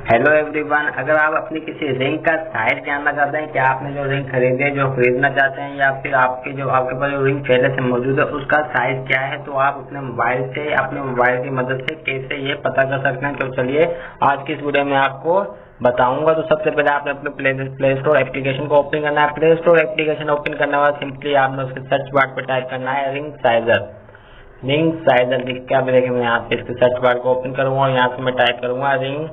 Hello everyone, अगर आप अपनी किसी रिंग का साइज जानना चाहते हैं कि आपने जो रिंग खरीदे जो खरीदना चाहते हैं या फिर आपके पास जो रिंग पहले से मौजूद है उसका साइज क्या है, तो आप अपने मोबाइल की मदद से कैसे ये पता कर सकते हैं। तो चलिए आज की इस वीडियो में आपको बताऊंगा। तो सबसे पहले आपने अपने प्ले स्टोर एप्लीकेशन को ओपन करना है। प्ले स्टोर एप्लीकेशन ओपन करने के बाद सिंपली आपने उसके सर्च बार पे टाइप करना है रिंग साइजर लिख के आप देखें। मैं यहाँ पे इसके सर्च बार को ओपन करूंगा और यहाँ से मैं टाइप करूंगा रिंग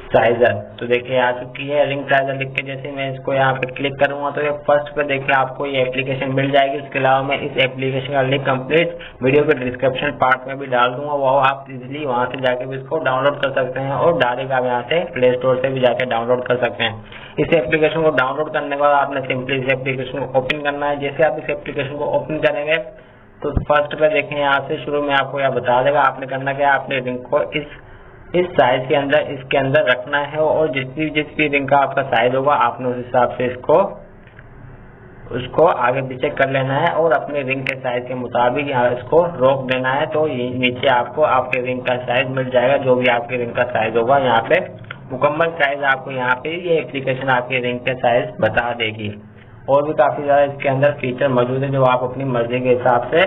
साइजर। तो देखिए आ चुकी है रिंग साइजर लिख के। जैसे मैं इसको यहाँ पे क्लिक करूंगा तो ये फर्स्ट पे देखिए आपको ये एप्लीकेशन मिल जाएगी। इसके अलावा मैं इस एप्लीकेशन का लिंक कंप्लीट वीडियो के डिस्क्रिप्शन पार्ट में भी डाल दूंगा, वो आप इजीली वहां से जाके भी इसको डाउनलोड कर सकते हैं और डायरेक्ट आप यहाँ से प्ले स्टोर से भी जाके डाउनलोड कर सकते हैं। इस एप्लीकेशन को डाउनलोड करने के बाद आपने सिंपली इस एप्लीकेशन को ओपन करना है। जैसे आप इस एप्लीकेशन को ओपन करेंगे तो फर्स्ट पे देखें यहाँ से शुरू में आपको यह बता देगा आपने करना क्या है, आपने रिंग को इस साइज के अंदर इसके अंदर रखना है और जिस भी रिंग का आपका साइज होगा आपने उस हिसाब से उसको आगे पीछे कर लेना है और अपने रिंग के साइज के मुताबिक यहाँ इसको रोक देना है। तो नीचे आपको आपके रिंग का साइज मिल जाएगा। जो भी आपके रिंग का साइज होगा यहाँ पे मुकम्मल साइज आपको यहाँ पे ये एप्लीकेशन आपके रिंग के साइज बता देगी। और भी काफी ज्यादा इसके अंदर फीचर मौजूद है जो आप अपनी मर्जी के हिसाब से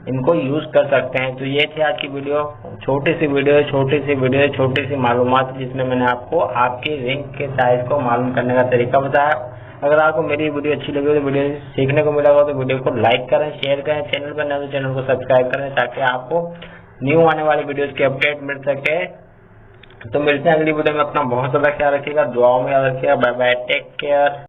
इनको यूज कर सकते हैं। तो ये थी आज की वीडियो, छोटी सी मालूमात जिसमें मैंने आपको आपकी रिंग के साइज को मालूम करने का तरीका बताया। अगर आपको मेरी वीडियो अच्छी लगी हो तो वीडियो सीखने को मिला हो तो वीडियो को लाइक करें, शेयर करें, चैनल पर नए तो चैनल को सब्सक्राइब करें ताकि आपको न्यू आने वाली वीडियोस की अपडेट मिल सके। तो मिलते हैं अगली वीडियो में। अपना बहुत ज्यादा ख्याल रखिएगा, दुआओं में याद रखिएगा। Bye bye, take care.